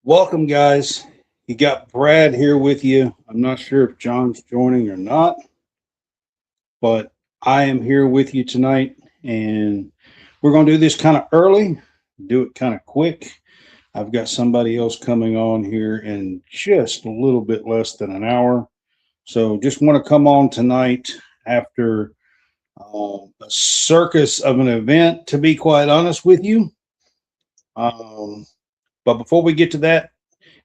Welcome, guys. You got Brad here with you. I'm not sure if John's joining or not, but I am here with you tonight, and we're going to do this kind of early, do it kind of quick. I've got somebody else coming on here in just a little bit less than an hour. So just want to come on tonight after a circus of an event, to be quite honest with you. But before we get to that,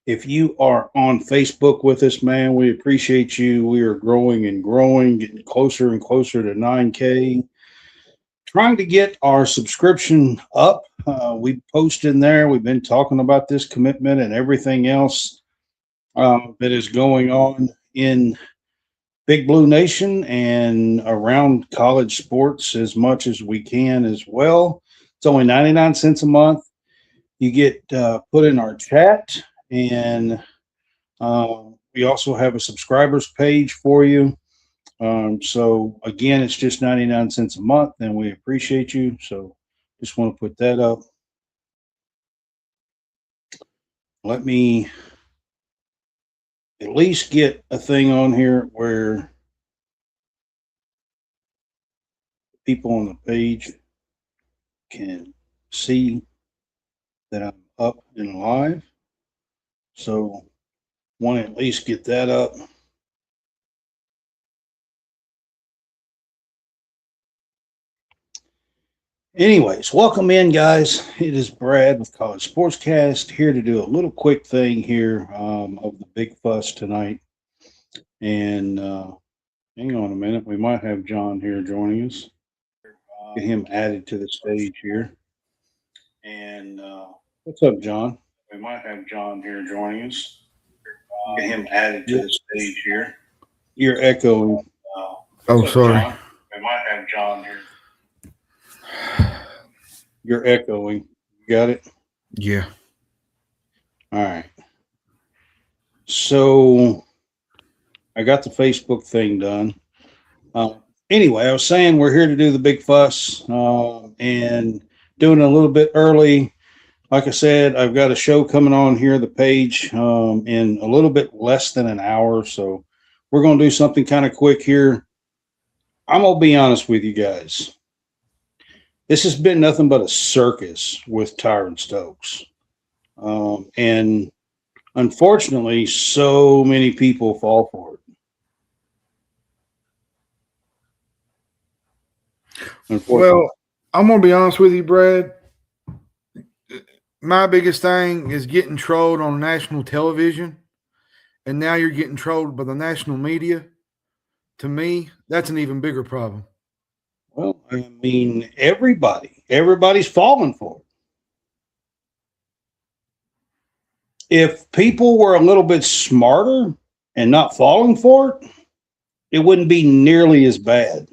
if you are on Facebook with us, man, we appreciate you. We are growing and growing, getting closer and closer to 9K. Trying to get our subscription up. We post in there. We've been talking about this commitment and everything else that is going on in Big Blue Nation and around college sports as much as we can as well. It's only 99 cents a month. You get put in our chat, and we also have a subscribers page for you. So again, it's just 99 cents a month, and we appreciate you. So just want to put that up. Let me at least get a thing on here where people on the page can see that I'm up and live. So want to at least get that up. Anyways, welcome in, guys. It is Brad with College SportsCast here to do a little quick thing here of the big fuss tonight. And hang on a minute. We might have John here joining us. Get him added to the stage here. And what's up, John? We might have John here joining us. Get him added to the stage here. You're echoing. Oh, sorry. John? We might have John here. You're echoing. You got it? Yeah. All right. So I got the Facebook thing done. Anyway, I was saying we're here to do the big fuss and doing it a little bit early. Like I said, I've got a show coming on here, the page, in a little bit less than an hour. So we're going to do something kind of quick here. I'm going to be honest with you guys. This has been nothing but a circus with Tryan Stokes. And unfortunately, so many people fall for it. Well, I'm going to be honest with you, Brad. My biggest thing is getting trolled on national television, and now you're getting trolled by the national media. To me, that's an even bigger problem. Well, I mean, everybody's falling for it. If people were a little bit smarter and not falling for it, it wouldn't be nearly as bad.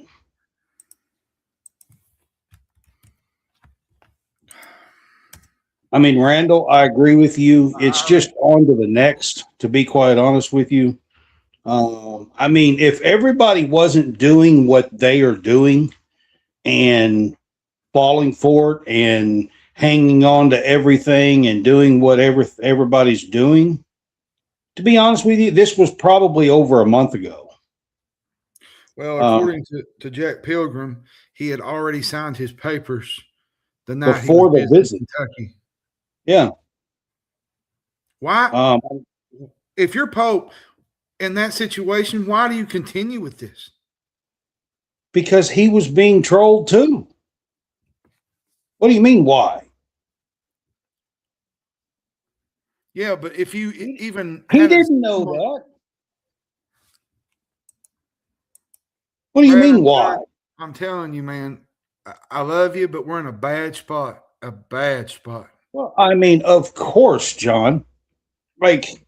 I mean, Randall, I agree with you. It's just on to the next, to be quite honest with you. I mean, if everybody wasn't doing what they are doing and falling for it and hanging on to everything and doing whatever everybody's doing, to be honest with you, this was probably over a month ago. Well, according to Jack Pilgrim, he had already signed his papers the night before the visit. Kentucky. Yeah. Why? If you're Pope in that situation, why do you continue with this? Because he was being trolled too. What do you mean, why? Yeah, but if you even he didn't know that. What do you mean, why? I'm telling you, man, I love you, but we're in a bad spot. A bad spot. Well, I mean, of course, John. Like,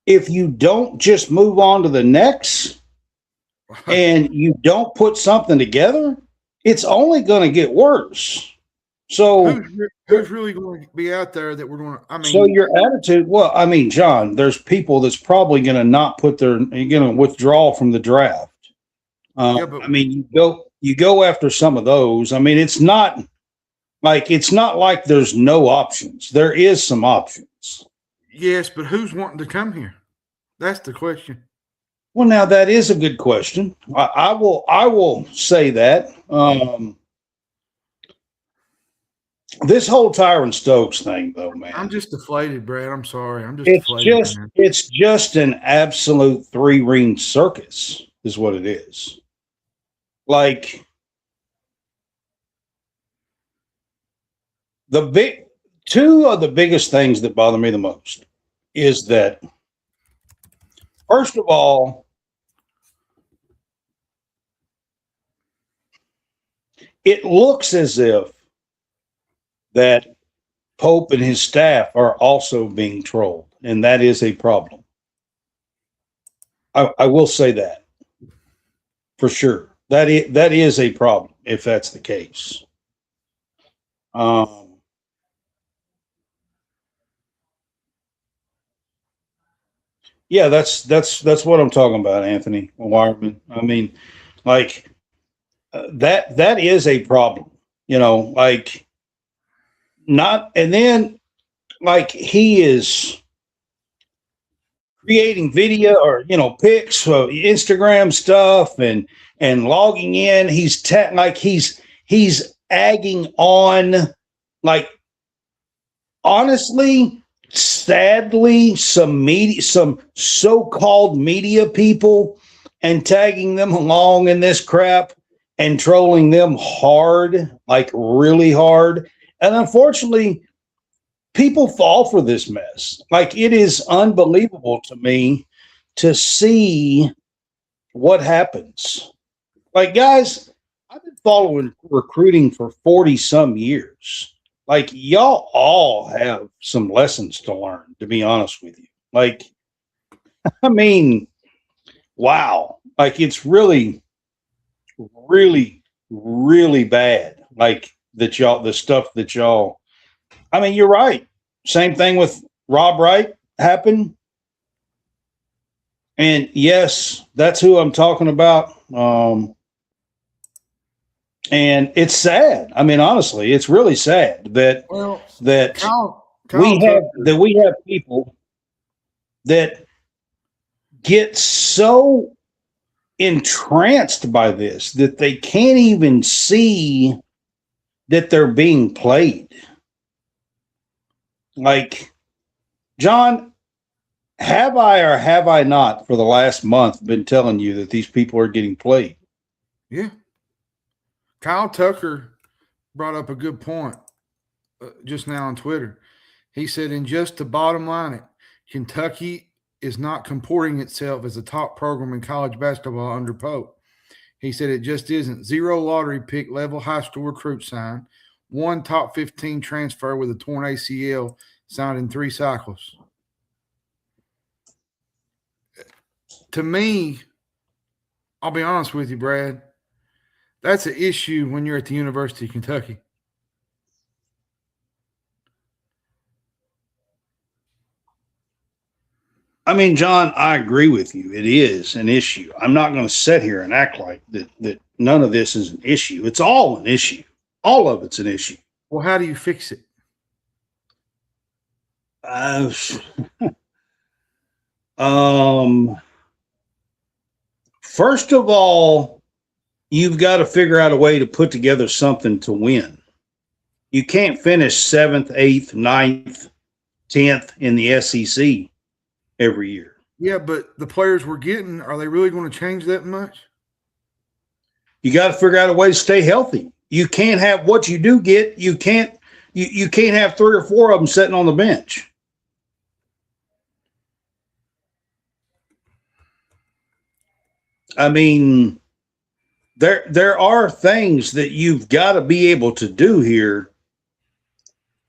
if you don't just move on to the next and you don't put something together, it's only going to get worse. So who's really going to be out there that we're going to, I mean. So your attitude, well, I mean, John, there's people that's probably going to not put going to withdraw from the draft. I mean, you go after some of those. I mean, it's not like there's no options. There is some options. Yes, but who's wanting to come here? That's the question. Well, now that is a good question. I will say that. This whole Tryan Stokes thing, though, man. I'm just deflated, Brad. I'm sorry. I'm just deflated, man. It's just an absolute three-ring circus, is what it is. Like two of the biggest things that bother me the most is that, first of all, it looks as if that Pope and his staff are also being trolled, and that is a problem. I will say that for sure. That is a problem if that's the case. Yeah, that's what I'm talking about, Anthony Wireman. I mean, like that is a problem, like not, and then like he is creating video or pics, Instagram stuff, and logging in. He's he's agging on, like, honestly, sadly, some so-called media people, and tagging them along in this crap and trolling them hard, like really hard. And unfortunately, people fall for this mess. Like, it is unbelievable to me to see what happens. Like, guys, I've been following recruiting for 40 some years. Like, y'all all have some lessons to learn, to be honest with you. Like, I mean, wow. Like, it's really, really, really bad. Like, the stuff that y'all, I mean, you're right. Same thing with Rob Wright happened. And yes, that's who I'm talking about. And it's sad. I mean, honestly, it's really sad that we have people that get so entranced by this that they can't even see that they're being played. Like, John, have I or have I not for the last month been telling you that these people are getting played? Yeah. Kyle Tucker brought up a good point just now on Twitter. He said, and just to bottom line it, Kentucky is not comporting itself as a top program in college basketball under Pope. He said it just isn't. 0 lottery pick level high school recruit signed. 1 top 15 transfer with a torn ACL signed in 3 cycles. To me, I'll be honest with you, Brad, that's an issue when you're at the University of Kentucky. I mean, John, I agree with you. It is an issue. I'm not going to sit here and act like that none of this is an issue. It's all an issue. All of it's an issue. Well, how do you fix it? First of all, you've got to figure out a way to put together something to win. You can't finish 7th, 8th, 9th, 10th in the SEC every year. Yeah, but the players we're getting, are they really going to change that much? You got to figure out a way to stay healthy. You can't have what you do get. You can't have 3 or 4 of them sitting on the bench. I mean, there are things that you've got to be able to do here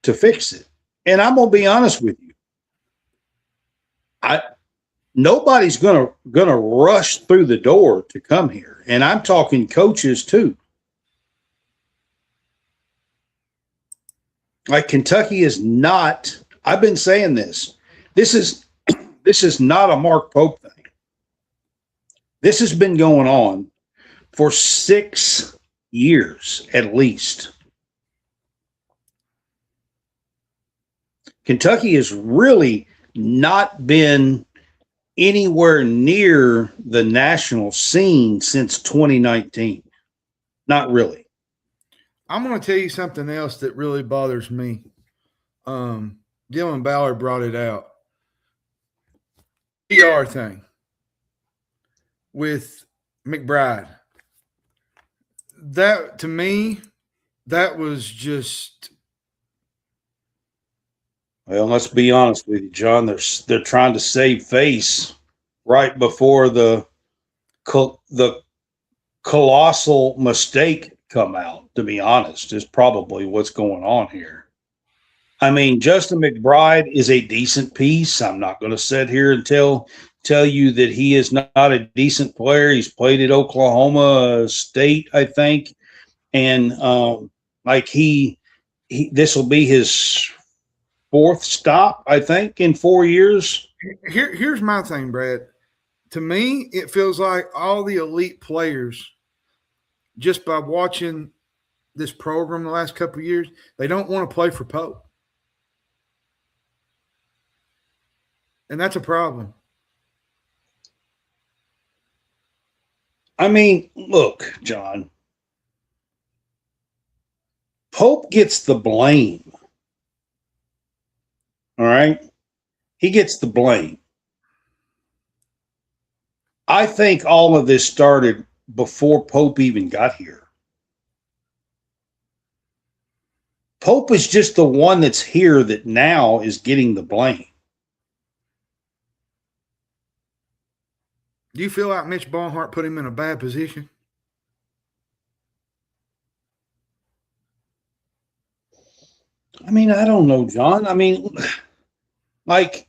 to fix it. And I'm going to be honest with you. Nobody's gonna rush through the door to come here. And I'm talking coaches too. Like, Kentucky is not, I've been saying this. This is not a Mark Pope thing. This has been going on for 6 years at least. Kentucky is really not been anywhere near the national scene since 2019. Not really. I'm going to tell you something else that really bothers me. Dylan Ballard brought it out. PR thing with McBride. That, to me, that was just. Well, let's be honest with you, John. They're trying to save face right before the colossal mistake come out. To be honest, is probably what's going on here. I mean, Justin McBride is a decent piece. I'm not going to sit here and tell you that he is not a decent player. He's played at Oklahoma State, I think, and this will be his fourth stop, I think, in 4 years. Here's my thing, Brad. To me, it feels like all the elite players, just by watching this program the last couple of years, they don't want to play for Pope. And that's a problem. I mean, look, John, Pope gets the blame. All right? He gets the blame. I think all of this started before Pope even got here. Pope is just the one that's here that now is getting the blame. Do you feel like Mitch Barnhart put him in a bad position? I mean, I don't know, John. I mean, like,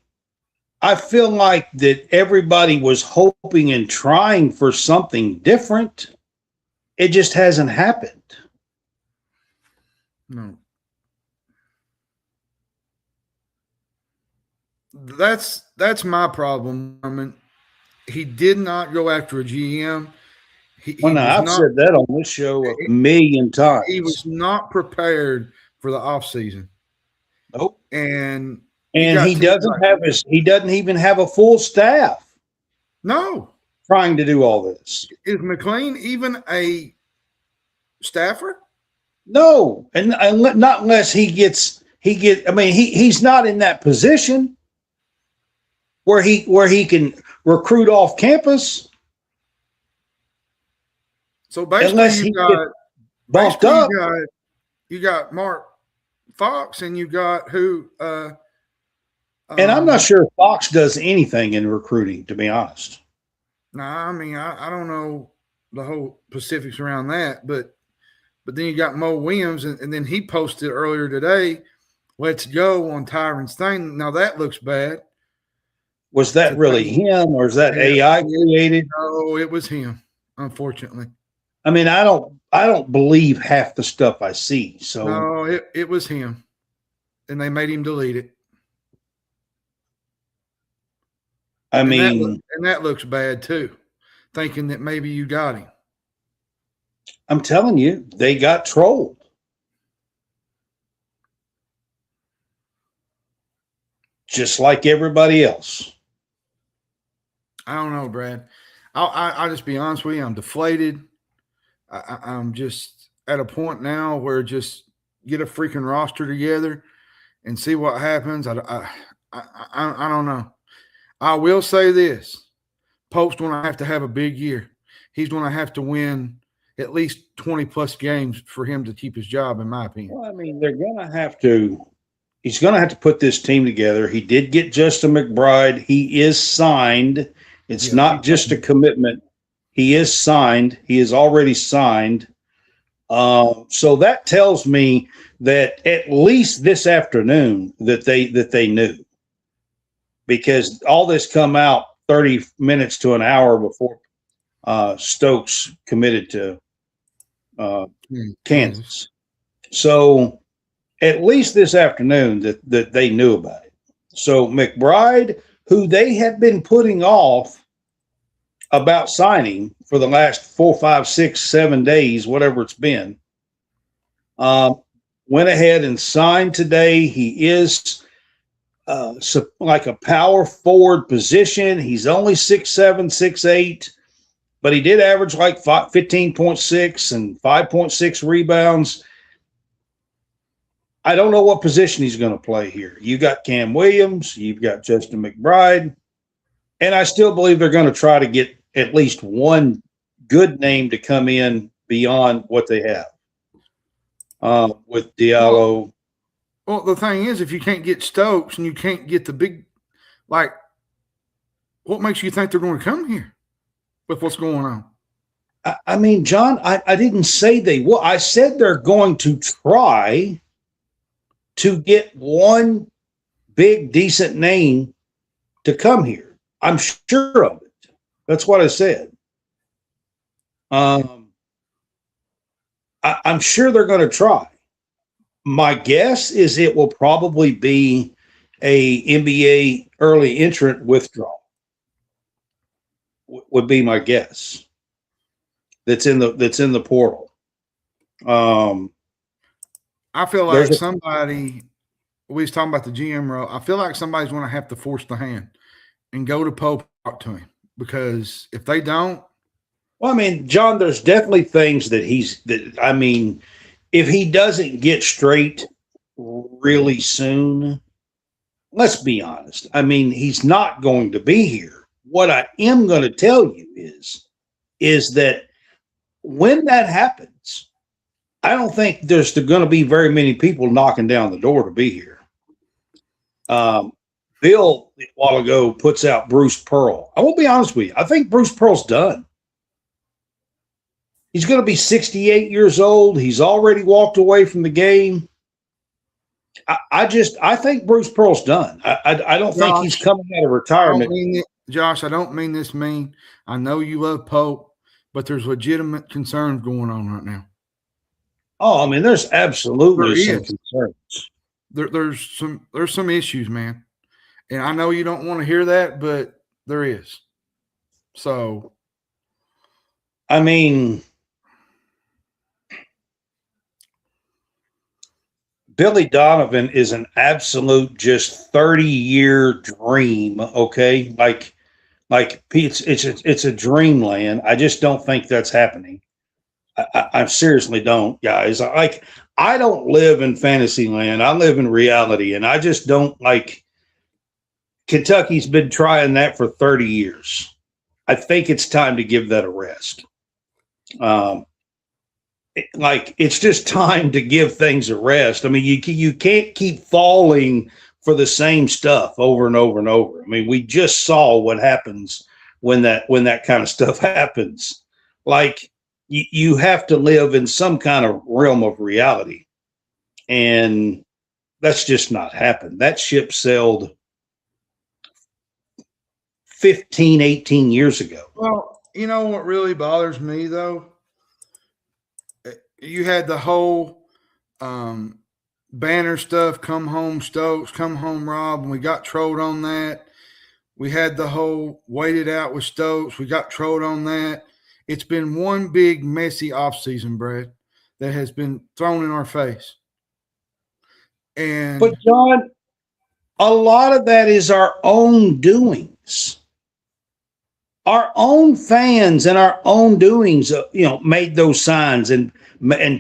I feel like that everybody was hoping and trying for something different. It just hasn't happened. No. That's my problem. I mean, he did not go after a GM. I've said that on this show a million times. He was not prepared for the offseason. Nope. And he doesn't even have a full staff. No. Trying to do all this. Is McLean even a staffer? No. And not unless he's not in that position where he can recruit off campus. So basically you got Mark Fox and you got who and I'm not sure Fox does anything in recruiting, to be honest. I mean, I don't know the whole specifics around that, but then you got Mo Williams, and then he posted earlier today, "Let's go" on Tyron's thing. Now that looks bad. Was that really him, or is that AI created? No, it was him, unfortunately. I mean, I don't believe half the stuff I see. So no, it was him, and they made him delete it. And that looks bad too, thinking that maybe you got him. I'm telling you, they got trolled. Just like everybody else. I don't know, Brad. I'll just be honest with you. I'm deflated. I'm just at a point now where just get a freaking roster together and see what happens. I don't know. I will say this. Pope's going to have a big year. He's going to have to win at least 20-plus games for him to keep his job, in my opinion. Well, I mean, he's going to have to put this team together. He did get Justin McBride. He is signed. It's not just a commitment. He is signed. He is already signed. So that tells me that at least this afternoon that they knew, because all this come out 30 minutes to an hour before Stokes committed to Kansas. So at least this afternoon that they knew about it. So McBride, who they had been putting off about signing for the last 4, 5, 6, 7 days, whatever it's been, went ahead and signed today. He is like a power forward position. He's only 6'7", 6'8", but he did average like 15.6 and 5.6 rebounds. I don't know what position he's going to play here. You got Cam Williams, you've got Justin McBride, and I still believe they're going to try to get at least one good name to come in beyond what they have with Diallo. Well, the thing is, if you can't get Stokes and you can't get the big, like, what makes you think they're going to come here with what's going on? I mean, John, I didn't say they will. I said they're going to try to get one big, decent name to come here. I'm sure of it. That's what I said. I'm sure they're going to try. My guess is it will probably be a NBA early entrant withdrawal. Would be my guess. That's in the portal. I feel like somebody. We was talking about the GM role. I feel like somebody's going to have to force the hand and go to Pope talk to him, because if they don't, well, I mean, John, there's definitely things that if he doesn't get straight really soon, let's be honest. I mean, he's not going to be here. What I am going to tell you is that when that happens, I don't think there's going to be very many people knocking down the door to be here. Bill, a while ago, puts out Bruce Pearl. I will be honest with you. I think Bruce Pearl's done. He's going to be 68 years old. He's already walked away from the game. I think Bruce Pearl's done. I don't think he's coming out of retirement. Josh, I don't mean this mean. I know you love Pope, but there's legitimate concerns going on right now. Oh, I mean, there's absolutely some concerns. There's some issues, man. And I know you don't want to hear that, but there is. So, I mean, Billy Donovan is an absolute just 30-year dream, okay? Like it's a dreamland. I just don't think that's happening. I seriously don't, guys. I don't live in fantasy land. I live in reality, and I just don't like Kentucky's been trying that for 30 years. I think it's time to give that a rest. It's just time to give things a rest. I mean, you can't keep falling for the same stuff over and over and over. I mean, we just saw what happens when that kind of stuff happens. Like, you have to live in some kind of realm of reality, and that's just not happened. That ship sailed 15, 18 years ago. Well, you know what really bothers me, though? You had the whole banner stuff, come home Stokes, come home Rob, and we got trolled on that. We had the whole waited out with Stokes. We got trolled on that. It's been one big messy offseason, Brad, that has been thrown in our face. But John, a lot of that is our own doings. Our own fans and our own doings, made those signs and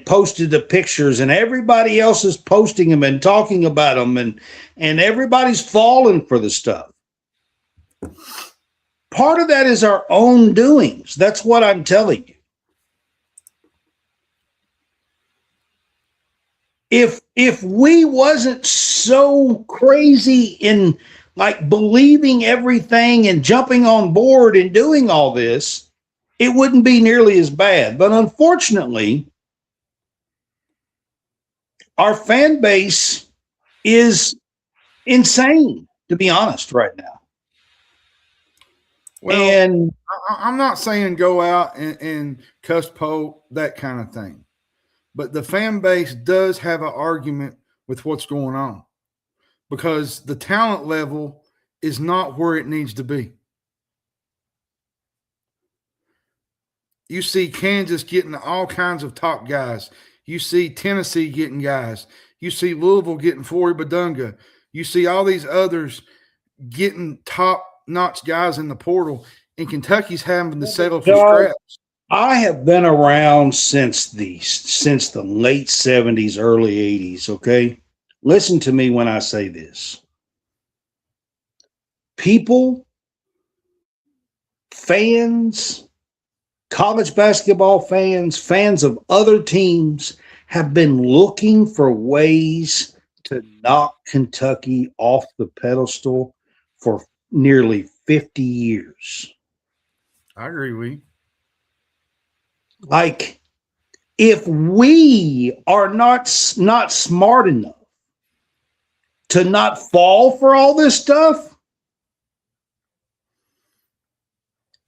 posted the pictures, and everybody else is posting them and talking about them, and everybody's falling for the stuff. Part of that is our own doings. That's what I'm telling you. If we wasn't so crazy in like believing everything and jumping on board and doing all this, it wouldn't be nearly as bad. But unfortunately, our fan base is insane, to be honest, right now. Well, and I'm not saying go out and cuss Pope, that kind of thing. But the fan base does have an argument with what's going on, because the talent level is not where it needs to be. You see Kansas getting all kinds of top guys. You see Tennessee getting guys. You see Louisville getting Flory Badunga. You see all these others getting top-notch guys in the portal, and Kentucky's having to settle for scraps. I have been around since the late 70s, early 80s, okay? Listen to me when I say this. People, fans, college basketball fans, fans of other teams have been looking for ways to knock Kentucky off the pedestal for nearly 50 years. I agree with you. Like, if we are not smart enough to not fall for all this stuff,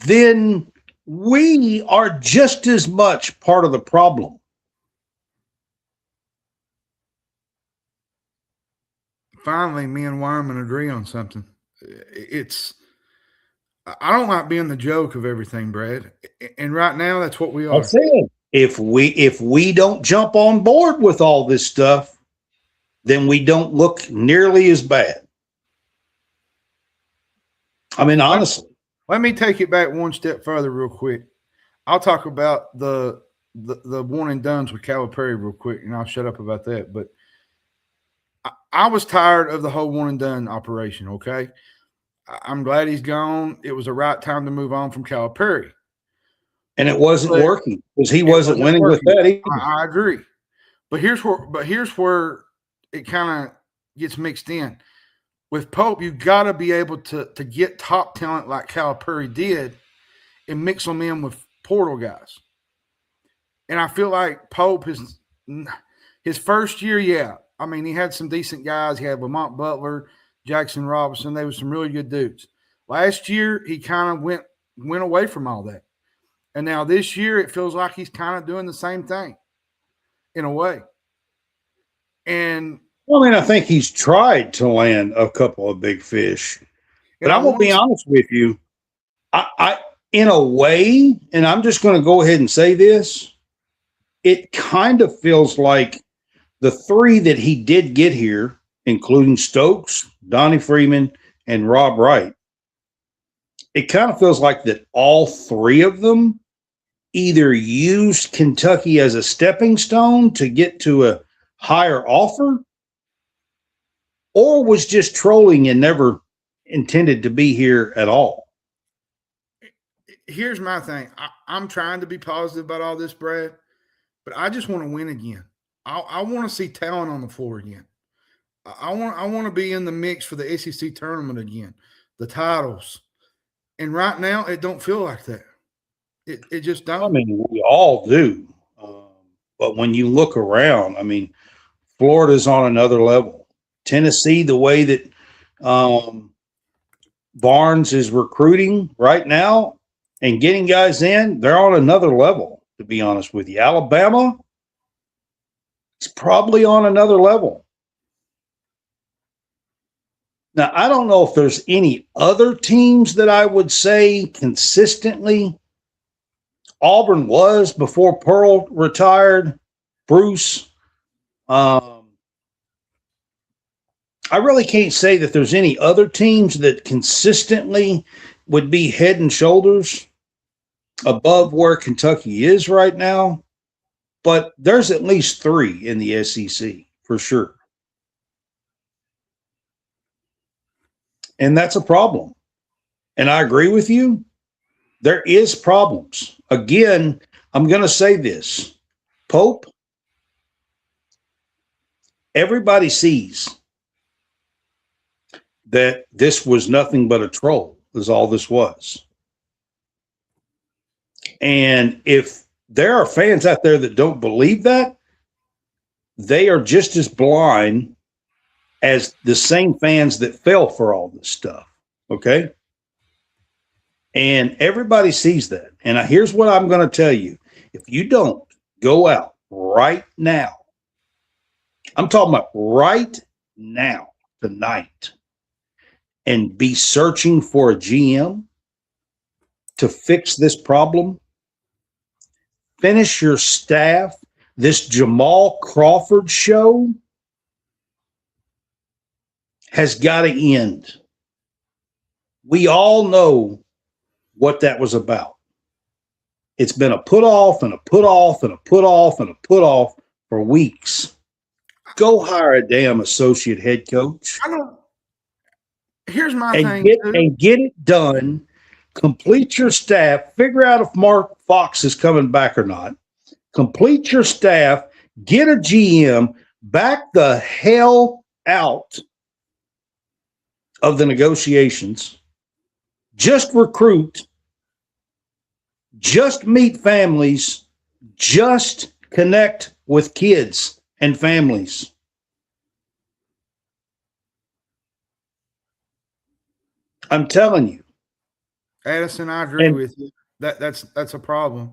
then we are just as much part of the problem. Finally, me and Wyman agree on something. I don't like being the joke of everything, Brad. And right now, that's what we are. That's it. If we don't jump on board with all this stuff, then we don't look nearly as bad. I mean, honestly. Let me take it back one step further real quick. I'll talk about the one and dones with Calipari real quick, and I'll shut up about that. But I was tired of the whole one and done operation, okay? I'm glad he's gone. It was the right time to move on from Calipari. And it wasn't working because he wasn't winning with that either. I agree. But here's where it kind of gets mixed in. With Pope, you got to be able to get top talent like Calipari did and mix them in with portal guys. And I feel like Pope, his first year, yeah. I mean, he had some decent guys. He had Lamont Butler, Jackson Robinson. They were some really good dudes. Last year, he kind of went away from all that. And now this year, it feels like he's kind of doing the same thing in a way. And I mean, I think he's tried to land a couple of big fish. But I will be honest with you. I in a way, and I'm just going to go ahead and say this, it kind of feels like the three that he did get here, including Stokes, Donnie Freeman, and Rob Wright, it kind of feels like that all three of them either used Kentucky as a stepping stone to get to a higher offer, or was just trolling and never intended to be here at all. Here's my thing. I'm trying to be positive about all this, Brad, but I just want to win again. I want to see talent on the floor again. I want to be in the mix for the SEC tournament again, the titles. And right now, it don't feel like that. It just don't. I mean, we all do. But when you look around, I mean, Florida's on another level. Tennessee, the way that Barnes is recruiting right now and getting guys in, they're on another level, to be honest with you. Alabama, it's probably on another level. Now, I don't know if there's any other teams that I would say consistently. Auburn was before Pearl retired. Bruce. I really can't say that there's any other teams that consistently would be head and shoulders above where Kentucky is right now. But there's at least three in the SEC for sure. And that's a problem. And I agree with you. There is problems. Again, I'm going to say this. Pope, everybody sees that this was nothing but a troll, is all this was. And if there are fans out there that don't believe that, they are just as blind as the same fans that fell for all this stuff. Okay? And everybody sees that. And here's what I'm going to tell you. If you don't go out right now, I'm talking about right now, tonight, and be searching for a GM to fix this problem, finish your staff, this Jamal Crawford show, has got to end. We all know what that was about. It's been a put off and a put off and a put off and a put off for weeks. Go hire a damn associate head coach. Here's my and thing. Get it done. Complete your staff. Figure out if Mark Fox is coming back or not. Complete your staff. Get a GM. Back the hell out of the negotiations. Just recruit. Just meet families. Just connect with kids and families. I'm telling you. Addison, I agree with you. That's a problem.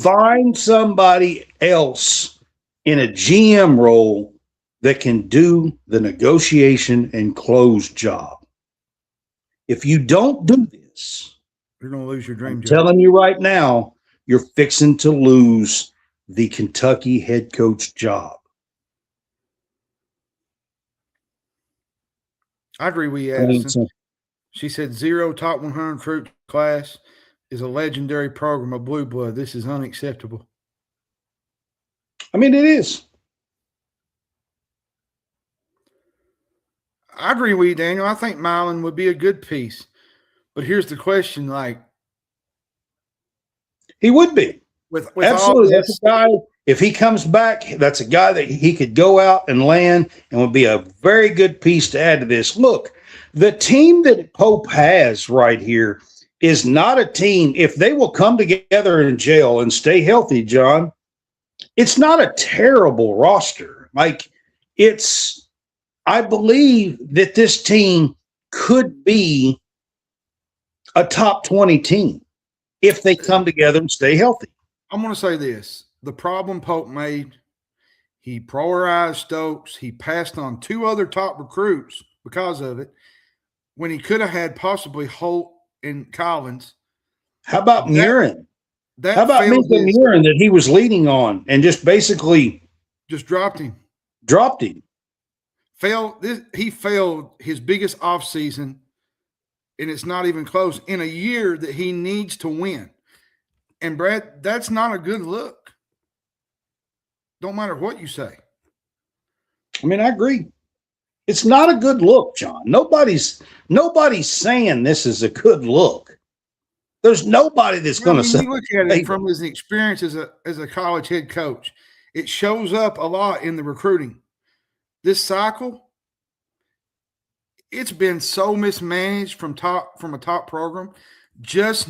Find somebody else in a GM role that can do the negotiation and close job. If you don't do this, you're going to lose your dream I'm job. Telling you right now, you're fixing to lose the Kentucky head coach job. I agree with you, Addison. She said 0 top 100 recruit class is a legendary program of blue blood. This is unacceptable. I mean, it is. I agree with you, Daniel. I think Milan would be a good piece. But here's the question, he would be. With absolutely. That's a guy, if he comes back, that's a guy that he could go out and land and would be a very good piece to add to this. Look, the team that Pope has right here is not a team. If they will come together in jail and stay healthy, John, it's not a terrible roster. I believe that this team could be a top 20 team if they come together and stay healthy. I'm going to say this. The problem Pope made, he prioritized Stokes. He passed on 2 other top recruits because of it, when he could have had possibly Holt and Collins. How about Murin? How about Minka Murin that he was leading on and just basically just dropped him? He failed his biggest offseason, and it's not even close, in a year that he needs to win. And, Brad, that's not a good look. Don't matter what you say. I mean, I agree. It's not a good look, John. Nobody's saying this is a good look. There's nobody that's going to say. You look at it from his experience as a college head coach. It shows up a lot in the recruiting. This cycle, it's been so mismanaged from a top program. Just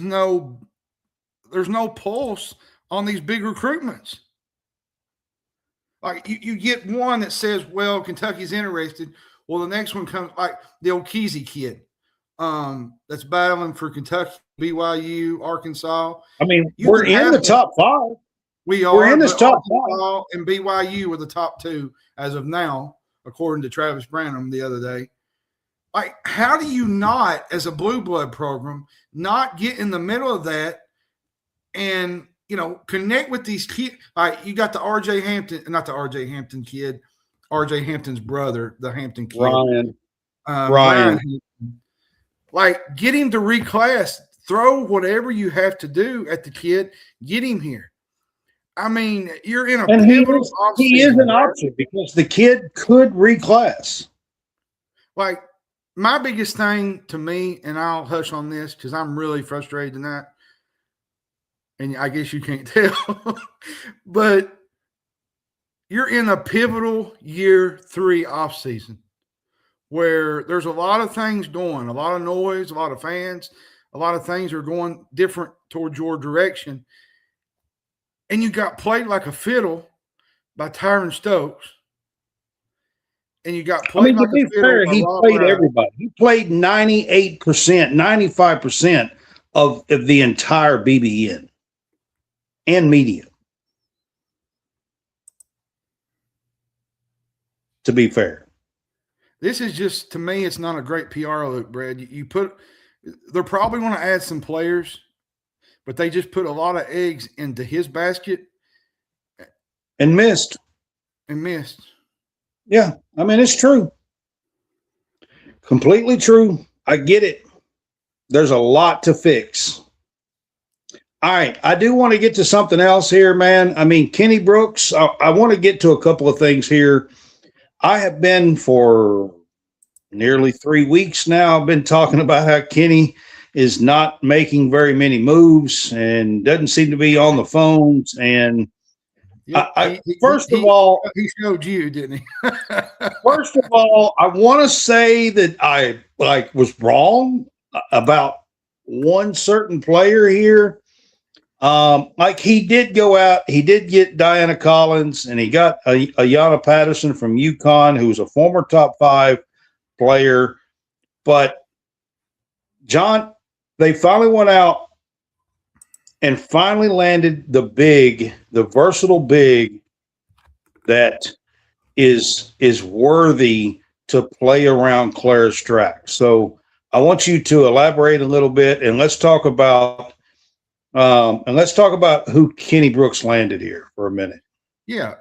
there's no pulse on these big recruitments. Like you get one that says, well, Kentucky's interested. Well, the next one comes like the old Kesey kid that's battling for Kentucky, BYU, Arkansas. I mean, we're in the top 5. We're in this top 5. And BYU were the top 2 as of now, according to Travis Branham the other day. Like, how do you not, as a blue blood program, not get in the middle of that and, connect with these kids? Like, you got the R.J. Hampton, not the R.J. Hampton kid, R.J. Hampton's brother, the Hampton kid. Ryan. Like, get him to reclass. Throw whatever you have to do at the kid. Get him here. I mean, you're in a pivotal offseason. He is an option because the kid could reclass. Like, my biggest thing to me, and I'll hush on this because I'm really frustrated tonight, and I guess you can't tell, but you're in a pivotal year 3 offseason where there's a lot of things going, a lot of noise, a lot of fans, a lot of things are going different towards your direction. And you got played like a fiddle by Tryan Stokes. And you got played like a fiddle by he played everybody. He played 98%, 95% of the entire BBN and media. To be fair. This is just, to me, it's not a great PR look, Brad. They're probably going to add some players, but they just put a lot of eggs into his basket. And missed. Yeah, I mean, it's true. Completely true. I get it. There's a lot to fix. All right. I do want to get to something else here, man. I mean, Kenny Brooks, I want to get to a couple of things here. I have been for nearly 3 weeks now. I've been talking about how Kenny is not making very many moves and doesn't seem to be on the phones. And first of all, he showed you, didn't he? First of all, I want to say that I was wrong about one certain player here. He did go out, he did get Diana Collins, and he got Ayanna Patterson from UConn, who's a former top 5 player. But John, they finally went out and finally landed the versatile big that is worthy to play around Clara's track. So I want you to elaborate a little bit, and let's talk about who Kenny Brooks landed here for a minute. Yeah,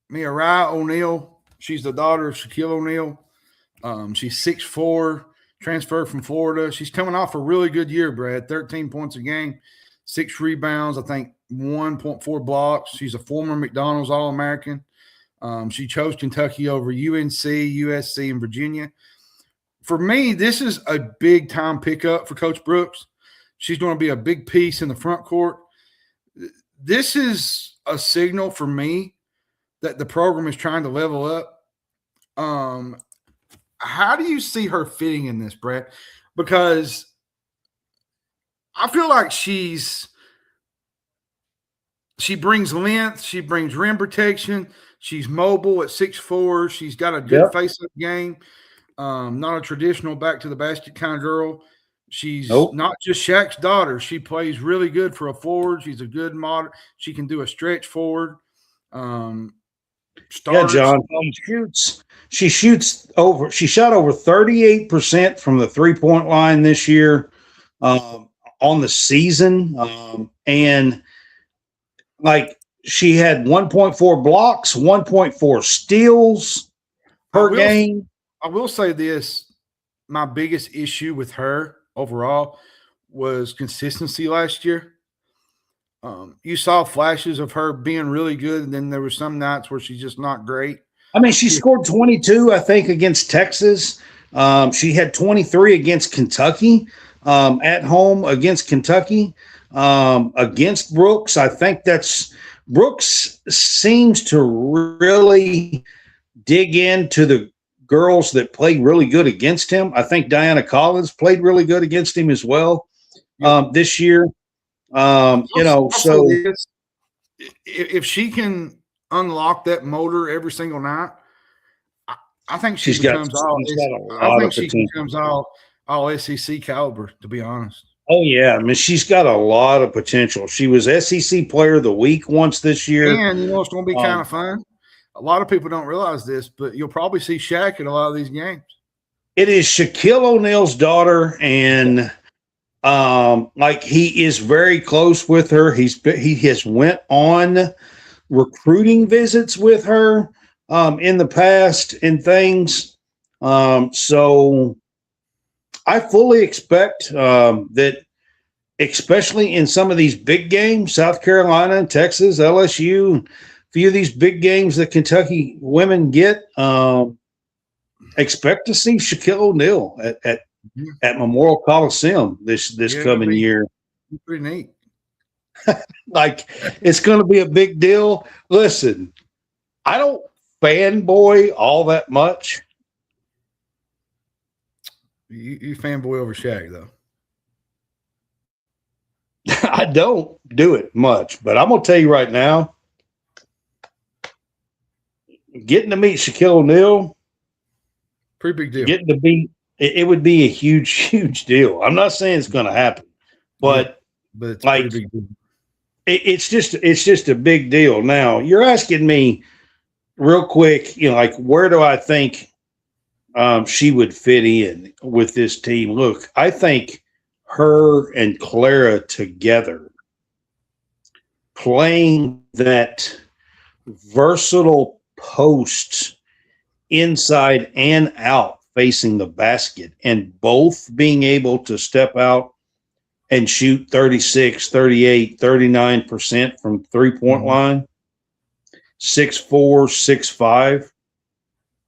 Mirai Oneal. She's the daughter of Shaquille O'Neal. She's 6'4", transferred from Florida. She's coming off a really good year, Brad. 13 points a game, 6 rebounds, I think 1.4 blocks. She's a former McDonald's All-American. She chose Kentucky over UNC, USC, and Virginia. For me, this is a big-time pickup for Coach Brooks. She's going to be a big piece in the front court. This is a signal for me that the program is trying to level up. How do you see her fitting in this, Brett? Because I feel like she brings length, she brings rim protection, she's mobile at 6'4". She's got a good face-up game. Not a traditional back-to-the-basket kind of girl. She's not just Shaq's daughter. She plays really good for a forward. She's a good modern. She can do a stretch forward. Yeah, John. She shot over 38% from the 3-point line this year on the season. And she had 1.4 blocks, 1.4 steals per game. I will say this. My biggest issue with her overall was consistency last year. You saw flashes of her being really good, and then there were some nights where she's just not great. I mean, she scored 22, I think, against Texas. She had 23 against Kentucky, at home against Kentucky. Against Brooks, I think Brooks seems to really dig into the girls that played really good against him. I think Diana Collins played really good against him as well this year. So if she can unlock that motor every single night, I think she becomes all SEC caliber, to be honest. Oh, yeah. I mean, she's got a lot of potential. She was SEC Player of the Week once this year. And you know it's going to be kind of fun? A lot of people don't realize this, but you'll probably see Shaq at a lot of these games. It is Shaquille O'Neal's daughter, and he is very close with her. He has went on recruiting visits with her in the past and things. So I fully expect that, especially in some of these big games, South Carolina, Texas, LSU, a few of these big games that Kentucky women get, expect to see Shaquille O'Neal at Memorial Coliseum this coming year. Pretty neat. It's going to be a big deal. Listen, I don't fanboy all that much. You fanboy over Shaq, though. I don't do it much, but I'm going to tell you right now, getting to meet Shaquille O'Neal, pretty big deal. It would be a huge, huge deal. I'm not saying it's going to happen, but it's a pretty big deal. It's just a big deal. Now, you're asking me real quick, where do I think she would fit in with this team? Look, I think her and Clara together playing that versatile post inside and out facing the basket, and both being able to step out and shoot 36, 38, 39% from three-point line, 6'4",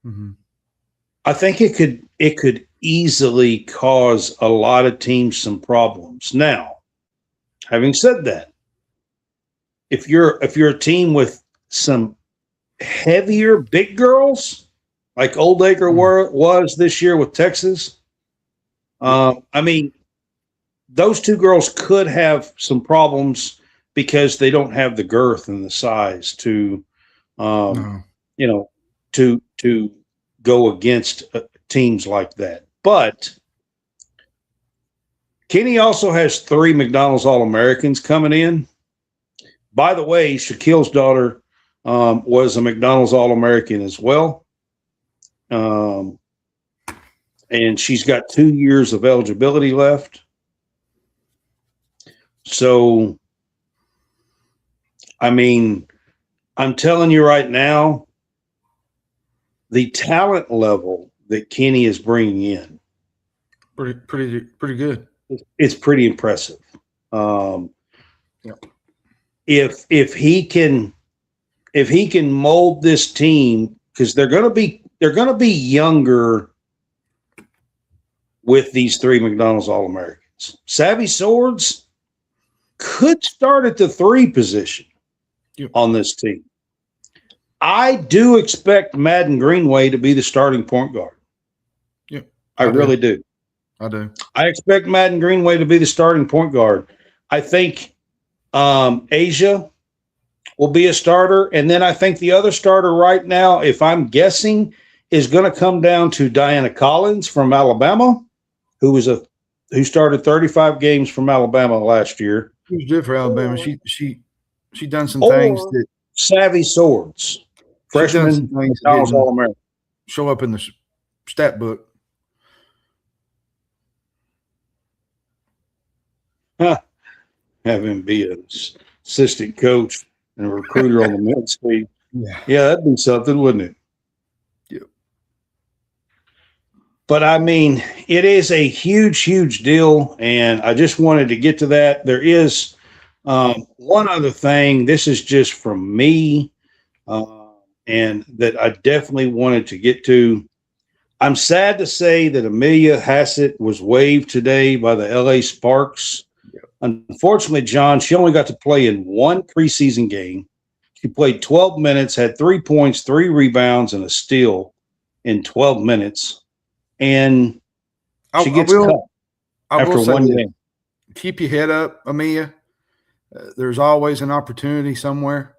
6'5". I think it could easily cause a lot of teams some problems. Now, having said that, if you're a team with some heavier big girls, like Oldacre was this year with Texas, I mean, those two girls could have some problems because they don't have the girth and the size to, to go against teams like that. But Kenny also has 3 McDonald's All-Americans coming in. By the way, Shaquille's daughter was a McDonald's All-American as well. And she's got 2 years of eligibility left. So, I mean, I'm telling you right now, the talent level that Kenny is bringing in, pretty good. It's pretty impressive. If he can mold this team, because they're going to be younger with these 3 McDonald's All-Americans. Savvy Swords could start at the 3 position on this team. I do expect Madden Greenway to be the starting point guard. I really do. I do. I expect Madden Greenway to be the starting point guard. I think Asia will be a starter. And then I think the other starter right now, if I'm guessing, is going to come down to Diana Collins from Alabama, who started 35 games from Alabama last year. She was good for Alabama. She done some things that Savvy Swords, freshman McDonald's All-American, show up in the stat book. Have him be an assistant coach and a recruiter on the men's team. Yeah, that'd be something, wouldn't it? Yeah. But I mean, it is a huge, huge deal, and I just wanted to get to that. There is one other thing. This is just from me, and that I definitely wanted to get to. I'm sad to say that Amelia Hassett was waived today by the LA Sparks. Unfortunately, John, she only got to play in 1 preseason game. She played 12 minutes, had 3 points, 3 rebounds, and a steal in 12 minutes. And she gets cut after 1 game. Keep your head up, Amelia. There's always an opportunity somewhere.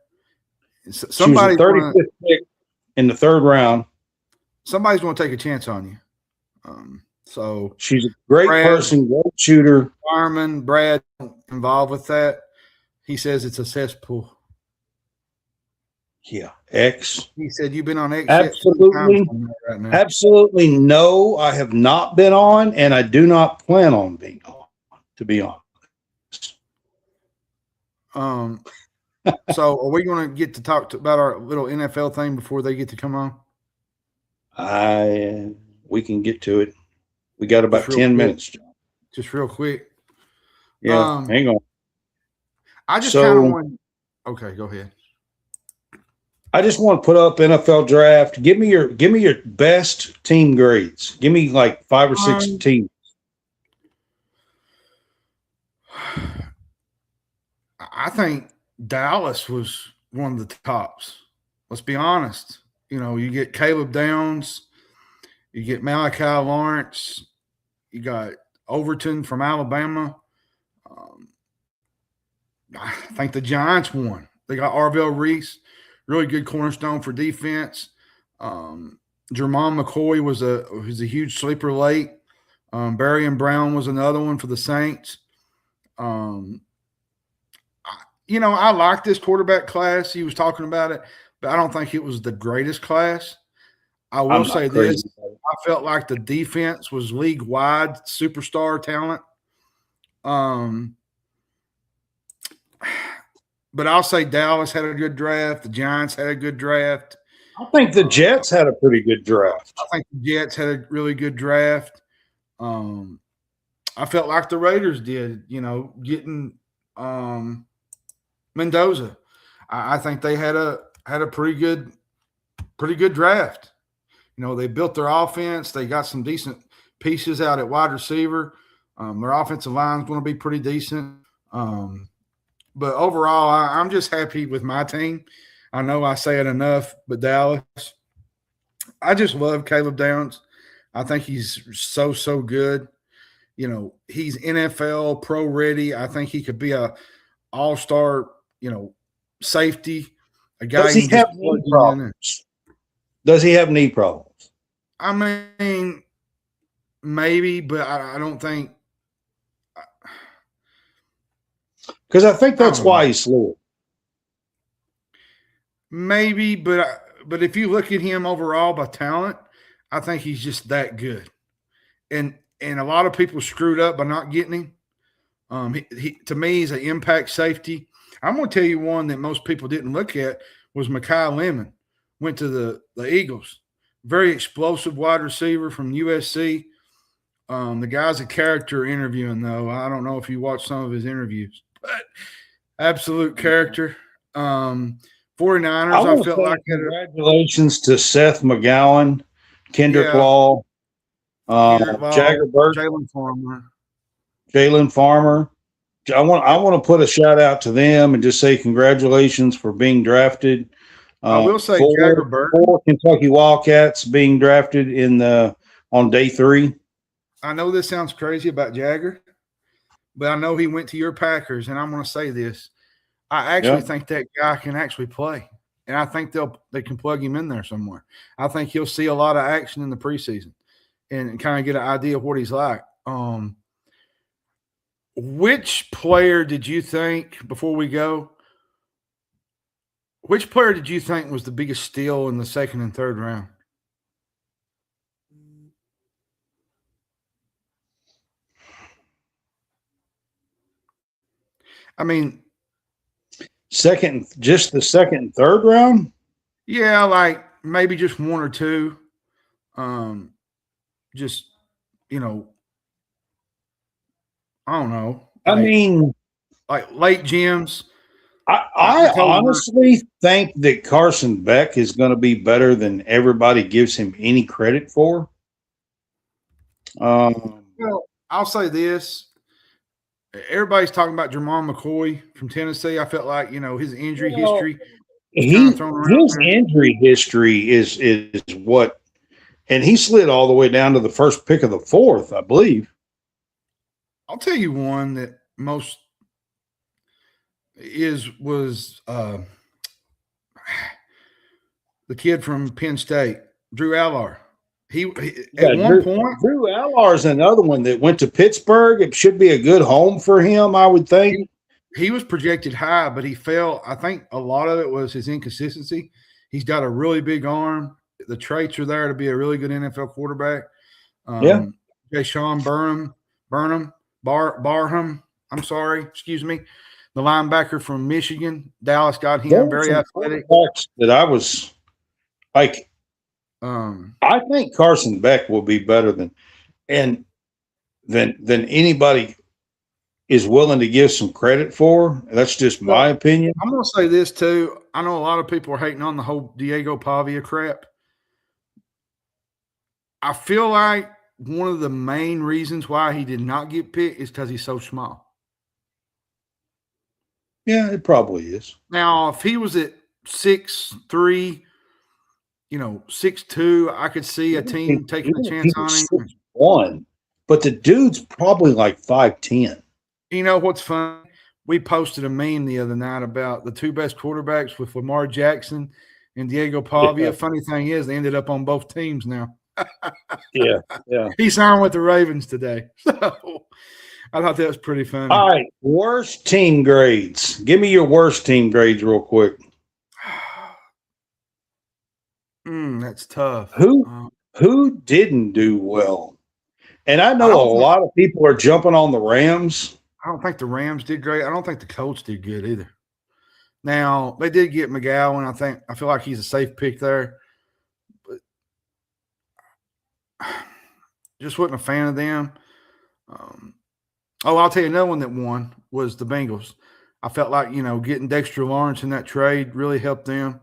Somebody's 35th pick in the 3rd round. Somebody's going to take a chance on you. So she's a great person, great shooter. Fireman, Brad, involved with that. He says it's a cesspool. Yeah, X. He said you've been on X. Absolutely, right now. Absolutely no. I have not been on, and I do not plan on being on. To be honest. So are we going to get to talk about our little NFL thing before they get to come on? We can get to it. We got about 10 minutes, John. Just real quick. Yeah, hang on. I just kind of want. Okay, go ahead. I just want to put up NFL draft. Give me your best team grades. Give me like 5 or 6 teams. I think Dallas was one of the tops. Let's be honest. You get Caleb Downs. You get Malachi Lawrence. You got Overton from Alabama. I think the Giants won. They got Arvell Reese, really good cornerstone for defense. Jermon McCoy was a huge sleeper late. Barry and Brown was another one for the Saints. I like this quarterback class. He was talking about it, but I don't think it was the greatest class. I will say this. I felt like the defense was league-wide superstar talent. But I'll say Dallas had a good draft. The Giants had a good draft. I think the Jets had a pretty good draft. I think the Jets had a really good draft. I felt like the Raiders did, getting Mendoza. I think they had a pretty good draft. They built their offense. They got some decent pieces out at wide receiver. Their offensive line is going to be pretty decent. But overall, I'm just happy with my team. I know I say it enough, but Dallas, I just love Caleb Downs. I think he's so good. He's NFL pro ready. I think he could be a all-star, safety. A guy. Does he have knee problems? Does he have knee problems? I mean, maybe, but I don't think. Because I think that's why he's slow. Maybe, but if you look at him overall by talent, I think he's just that good. And a lot of people screwed up by not getting him. He to me, he's an impact safety. I'm going to tell you one that most people didn't look at was Mekhi Lemon. Went to the Eagles. Very explosive wide receiver from USC. The guy's a character interviewing, though. I don't know if you watched some of his interviews, but absolute character. 49ers, I felt like congratulations to Seth McGowan, Kendrick Law, Jagger Burke, Jalen Farmer. I want to put a shout out to them and just say congratulations for being drafted. I will say Jagger Burke, 4 Kentucky Wildcats being drafted on day 3. I know this sounds crazy about Jagger, but I know he went to your Packers, and I'm going to say this. I actually think that guy can actually play, and I think they can plug him in there somewhere. I think he'll see a lot of action in the preseason and kind of get an idea of what he's like. Which player did you think, before we go, which player did you think was the biggest steal in the second and third round? I mean, just the second and third round? Yeah, like maybe just one or two. Just, I don't know. Like late gems. I honestly think that Carson Beck is going to be better than everybody gives him any credit for. I'll say this. Everybody's talking about Jermon McCoy from Tennessee. I felt like, his injury history. His injury history is what, and he slid all the way down to the first pick of the 4th, I believe. I'll tell you one that was the kid from Penn State, Drew Allar. Drew Allar is another one that went to Pittsburgh. It should be a good home for him, I would think. He was projected high, but he fell. I think a lot of it was his inconsistency. He's got a really big arm. The traits are there to be a really good NFL quarterback. Sean Barham. I'm sorry, excuse me. The linebacker from Michigan. Dallas got him. Very athletic. That I was like, I think Carson Beck will be better than anybody is willing to give some credit for. That's just my opinion. I'm going to say this too. I know a lot of people are hating on the whole Diego Pavia crap. I feel like one of the main reasons why he did not get picked is because he's so small. Yeah, it probably is. Now, if he was at 6'3", 6'2", I could see a team taking a chance on him. 6'1", but the dude's probably like 5'10". You know what's fun? We posted a meme the other night about the 2 best quarterbacks with Lamar Jackson and Diego Pavia. Yeah. Funny thing is, they ended up on both teams now. Yeah. He signed with the Ravens today. So I thought that was pretty funny. All right, worst team grades. Give me your worst team grades real quick. That's tough. Who didn't do well? And I know a lot of people are jumping on the Rams. I don't think the Rams did great. I don't think the Colts did good either. Now, they did get McGowan. I feel like he's a safe pick there. just wasn't a fan of them. I'll tell you another one that won was the Bengals. I felt like, getting Dexter Lawrence in that trade really helped them.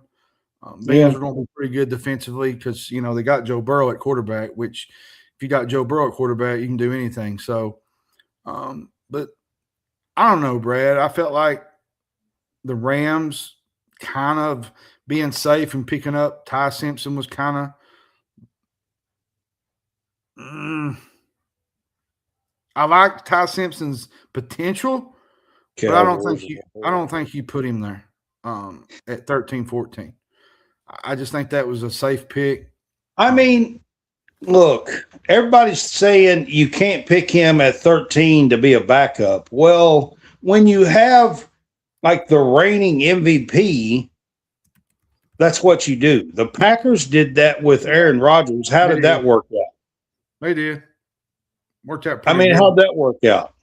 Bengals are going to be pretty good defensively because, they got Joe Burrow at quarterback, which if you got Joe Burrow at quarterback, you can do anything. So, but I don't know, Brad. I felt like the Rams kind of being safe and picking up Ty Simpson was kind of I like Ty Simpson's potential, but I don't think you put him there at 13-14. I just think that was a safe pick. I mean, look, everybody's saying you can't pick him at 13 to be a backup. Well, when you have like the reigning MVP, that's what you do. The Packers did that with Aaron Rodgers. How did that work out? They did. Worked out pretty good. How'd that work out?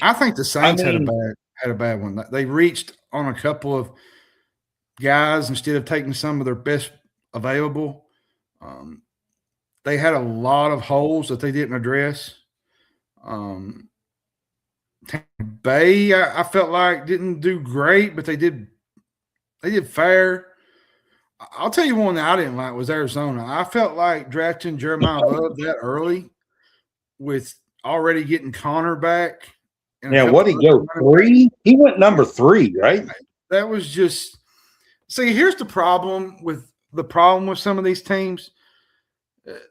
I think the Saints had a bad one. They reached on a couple of guys instead of taking some of their best available. They had a lot of holes that they didn't address. Bay, I felt like didn't do great, but they did fair. I'll tell you one that I didn't like was Arizona. I felt like drafting Jeremiah Love that early with already getting Connor back. Yeah, what did he go 3? He went number 3, right? That was just see. Here's the problem with some of these teams.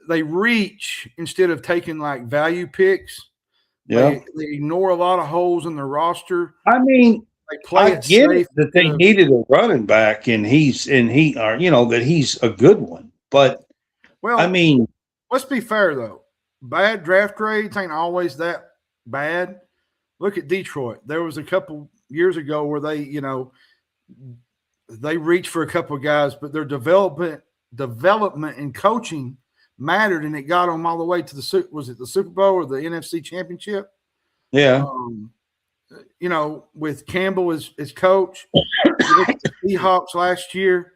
They reach instead of taking like value picks. Yeah, they ignore a lot of holes in their roster. I mean, they play I get it that they needed a running back, and he's that he's a good one. But I mean, let's be fair though. Bad draft grades ain't always that bad. Look at Detroit. There was a couple years ago where they reached for a couple of guys, but their development and coaching mattered, and it got them all the way to the Super Bowl or the NFC Championship? Yeah. With Campbell as coach, look at the Seahawks last year.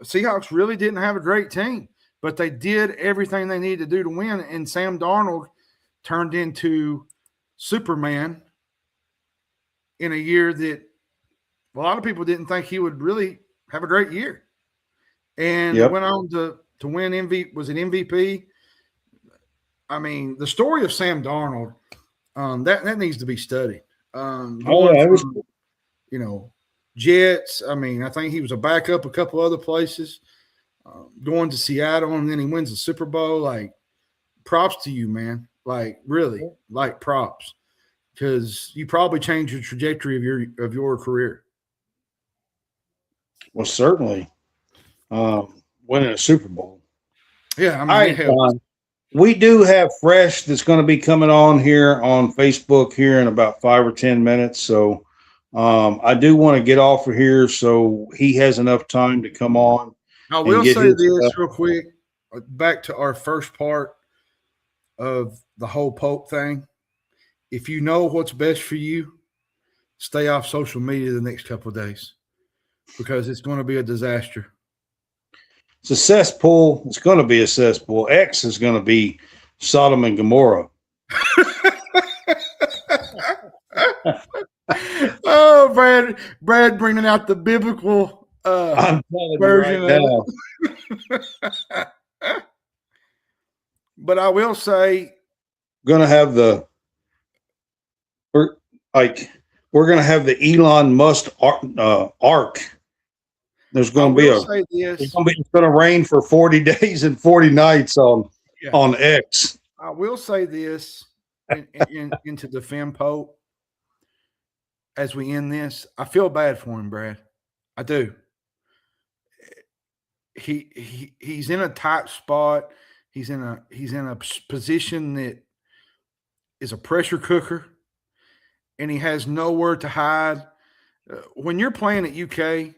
Seahawks really didn't have a great team, but they did everything they needed to do to win, and Sam Darnold turned into Superman in a year that a lot of people didn't think he would really have a great year. And went on to win MVP. Was it MVP? I mean, the story of Sam Darnold, that needs to be studied. Jets. I mean, I think he was a backup a couple other places. Going to Seattle, and then he wins the Super Bowl. Like, props to you, man. Like, really, like props, because you probably changed the trajectory of your career. Well, certainly, winning a Super Bowl. Yeah, I mean, we do have Fresh that's going to be coming on here on Facebook here in about 5 or 10 minutes. So I do want to get off of here so he has enough time to come on. I will say this real quick, back to our first part of the whole Pope thing. If you know what's best for you, stay off social media the next couple of days, because it's going to be a disaster. It's a cesspool. It's going to be a cesspool. X is going to be Sodom and Gomorrah. Oh, Brad bringing out the biblical version of it. But I will say, we're going to have the Elon Musk ark. There's going to be it's going to rain for 40 days and 40 nights on X. I will say this into defend Pope as we end this. I feel bad for him, Brad. I do. He's in a tight spot. He's in a position that is a pressure cooker, and he has nowhere to hide. When you're playing at UK,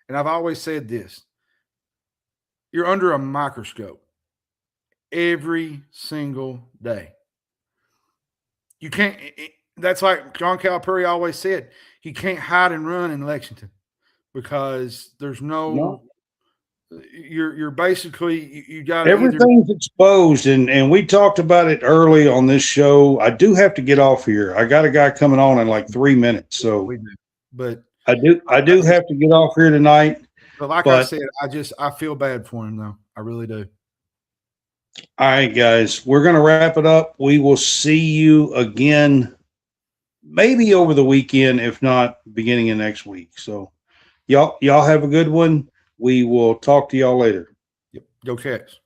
and I've always said this, you're under a microscope every single day. You can't – that's like John Calipari always said. You can't hide and run in Lexington because there's no you're basically you got everything's exposed, and we talked about it early on this show. I do have to get off here. I got a guy coming on in like 3 minutes, so but I do have to get off here tonight. But I said, I feel bad for him though. I really do. All right, guys, we're gonna wrap it up. We will see you again, maybe over the weekend, if not beginning of next week. So, y'all have a good one. We will talk to y'all later. Yep. Go Cats.